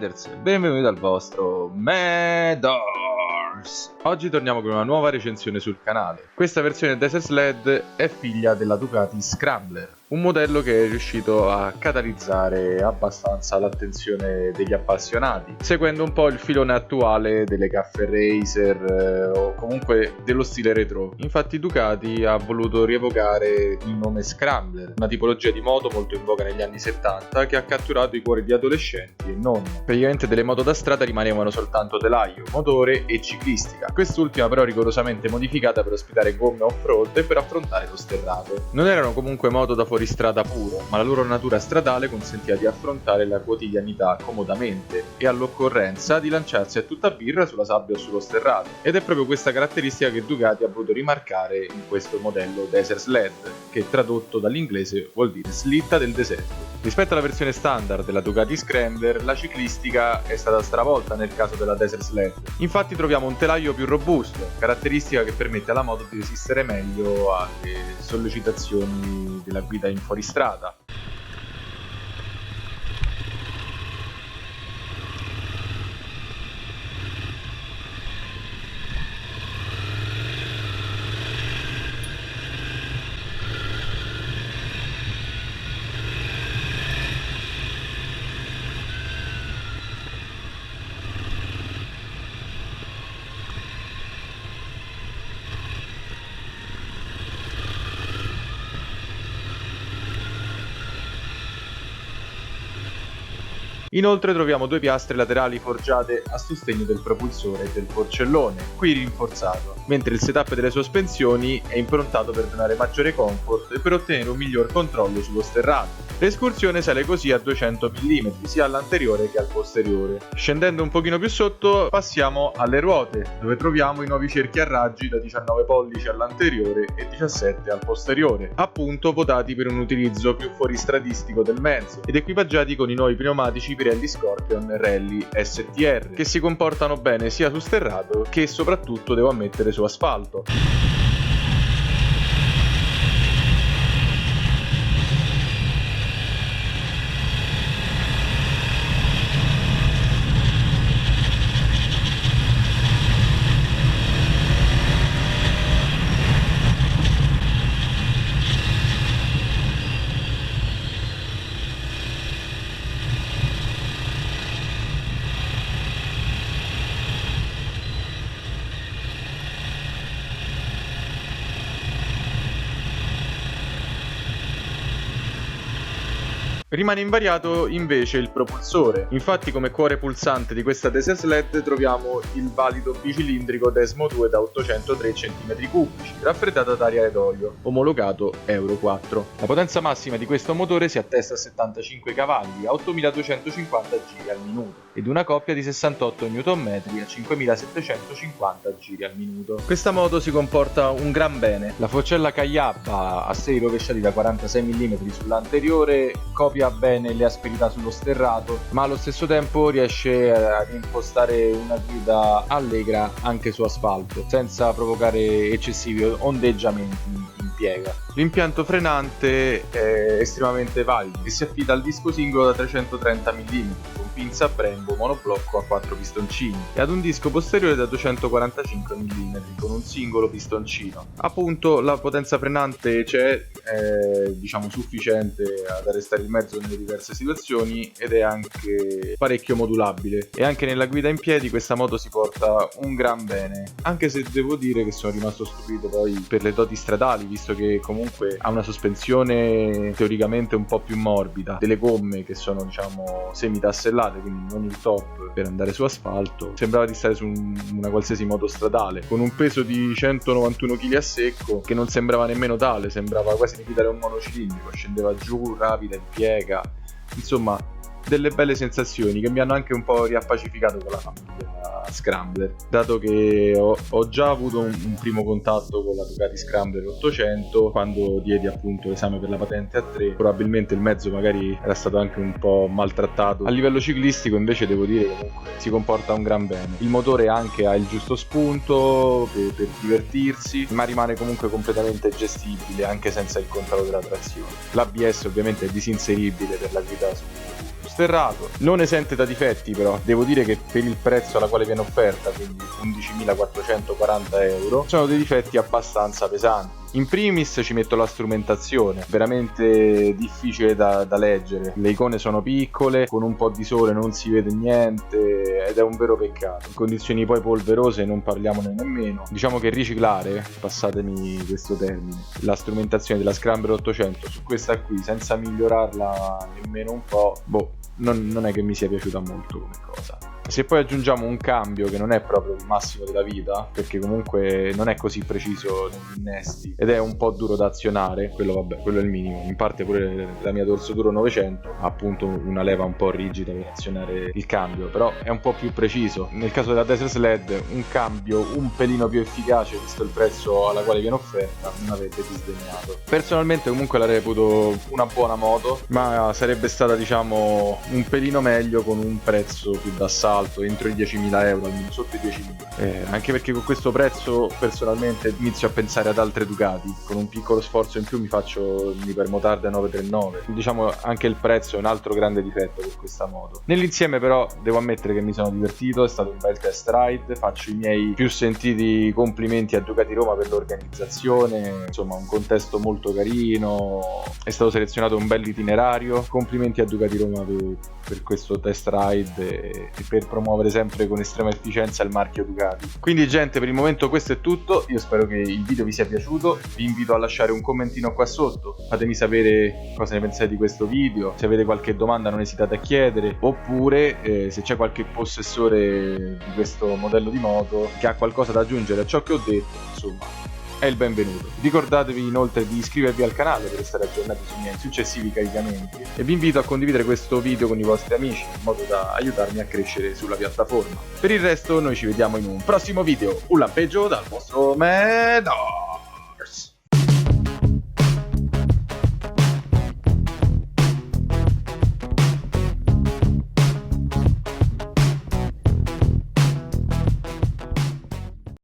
Riders, benvenuti al vostro Medors. Oggi torniamo con una nuova recensione sul canale. Questa versione Desert Sled è figlia della Ducati Scrambler, un modello che è riuscito a catalizzare abbastanza l'attenzione degli appassionati, seguendo un po' il filone attuale delle Cafe Racer o comunque dello stile retro. Infatti Ducati ha voluto rievocare il nome Scrambler, una tipologia di moto molto in voga negli anni 70 che ha catturato i cuori di adolescenti e non. Praticamente delle moto da strada rimanevano soltanto telaio, motore e ciclistica, quest'ultima però rigorosamente modificata per ospitare gomme off-road e per affrontare lo sterrato. Non erano comunque moto da fuoristrada puro, ma la loro natura stradale consentiva di affrontare la quotidianità comodamente e all'occorrenza di lanciarsi a tutta birra sulla sabbia o sullo sterrato. Ed è proprio questa caratteristica che Ducati ha voluto rimarcare in questo modello Desert Sled, che tradotto dall'inglese vuol dire slitta del deserto. Rispetto alla versione standard della Ducati Scrambler, la ciclistica è stata stravolta nel caso della Desert Sled. Infatti troviamo un telaio più robusto, caratteristica che permette alla moto di resistere meglio alle sollecitazioni della guida in fuoristrada. Inoltre troviamo due piastre laterali forgiate a sostegno del propulsore e del porcellone, qui rinforzato, mentre il setup delle sospensioni è improntato per donare maggiore comfort e per ottenere un miglior controllo sullo sterrato. L'escursione sale così a 200 mm sia all'anteriore che al posteriore. Scendendo un pochino più sotto passiamo alle ruote, dove troviamo i nuovi cerchi a raggi da 19 pollici all'anteriore e 17 al posteriore, appunto votati per un utilizzo più fuoristradistico del mezzo ed equipaggiati con i nuovi pneumatici Pirelli Scorpion Rally STR, che si comportano bene sia su sterrato che soprattutto, devo ammettere, su asfalto. Rimane invariato invece il propulsore, infatti come cuore pulsante di questa Desert Sled troviamo il valido bicilindrico Desmo 2 da 803 cm3, raffreddato ad aria ed olio, omologato Euro 4. La potenza massima di questo motore si attesta a 75 cavalli a 8250 giri al minuto ed una coppia di 68 Nm a 5750 giri al minuto. Questa moto si comporta un gran bene. La forcella Caiappa a 6 rovesciati da 46 mm sull'anteriore copia bene le asperità sullo sterrato, ma allo stesso tempo riesce ad impostare una guida allegra anche su asfalto, senza provocare eccessivi ondeggiamenti in piega. L'impianto frenante è estremamente valido e si affida al disco singolo da 330 mm con pinza a Brembo monoblocco a 4 pistoncini e ad un disco posteriore da 245 mm con un singolo pistoncino. Appunto, la potenza frenante c'è, è sufficiente ad arrestare il mezzo nelle diverse situazioni ed è anche parecchio modulabile, e anche nella guida in piedi questa moto si porta un gran bene, anche se devo dire che sono rimasto stupito poi per le doti stradali, visto che comunque ha una sospensione teoricamente un po' più morbida, delle gomme che sono semitassellate, quindi non il top per andare su asfalto. Sembrava di stare su una qualsiasi moto stradale, con un peso di 191 kg a secco che non sembrava nemmeno tale, sembrava quasi di guidare un monocilindrico, scendeva giù rapida in piega, insomma delle belle sensazioni che mi hanno anche un po' riappacificato con la famiglia Scrambler, dato che ho già avuto un primo contatto con la Ducati Scrambler 800 quando diedi appunto l'esame per la patente A3. Probabilmente il mezzo magari era stato anche un po' maltrattato. A livello ciclistico invece devo dire che comunque si comporta un gran bene, il motore anche ha il giusto spunto per divertirsi, ma rimane comunque completamente gestibile anche senza il controllo della trazione. L'ABS ovviamente è disinseribile per la guida su sterrato, non esente da difetti però, devo dire che per il prezzo alla quale viene offerta, quindi 11.440 euro, sono dei difetti abbastanza pesanti. In primis ci metto la strumentazione, veramente difficile da leggere, le icone sono piccole, con un po' di sole non si vede niente ed è un vero peccato. In condizioni poi polverose non parliamone nemmeno. Diciamo che riciclare, passatemi questo termine, la strumentazione della Scrambler 800 su questa qui senza migliorarla nemmeno un po', non è che mi sia piaciuta molto come cosa. Se poi aggiungiamo un cambio che non è proprio il massimo della vita, perché comunque non è così preciso negli innesti ed è un po' duro da azionare, quello è il minimo. In parte pure la mia Dorso Duro 900 ha appunto una leva un po' rigida per azionare il cambio, però è un po' più preciso. Nel caso della Desert Sled un cambio un pelino più efficace, visto il prezzo alla quale viene offerta, non avrebbe disdegnato. Personalmente comunque la reputo una buona moto, ma sarebbe stata diciamo un pelino meglio con un prezzo più d'assalto, entro i 10.000 euro, almeno sotto i 10.000, anche perché con questo prezzo personalmente inizio a pensare ad altre Ducati. Con un piccolo sforzo in più mi faccio l'ipermotarda 939. Diciamo anche il prezzo è un altro grande difetto per questa moto. Nell'insieme però devo ammettere che mi sono divertito, è stato un bel test ride, faccio i miei più sentiti complimenti a Ducati Roma per l'organizzazione, insomma un contesto molto carino, è stato selezionato un bel itinerario, complimenti a Ducati Roma per questo test ride e per promuovere sempre con estrema efficienza il marchio Ducati. Quindi gente, per il momento questo è tutto, io spero che il video vi sia piaciuto, vi invito a lasciare un commentino qua sotto, fatemi sapere cosa ne pensate di questo video, se avete qualche domanda non esitate a chiedere, oppure se c'è qualche possessore di questo modello di moto che ha qualcosa da aggiungere a ciò che ho detto, insomma è il benvenuto. Ricordatevi inoltre di iscrivervi al canale per restare aggiornati sui miei successivi caricamenti e vi invito a condividere questo video con i vostri amici in modo da aiutarmi a crescere sulla piattaforma. Per il resto noi ci vediamo in un prossimo video. Un lampeggio dal vostro Medo!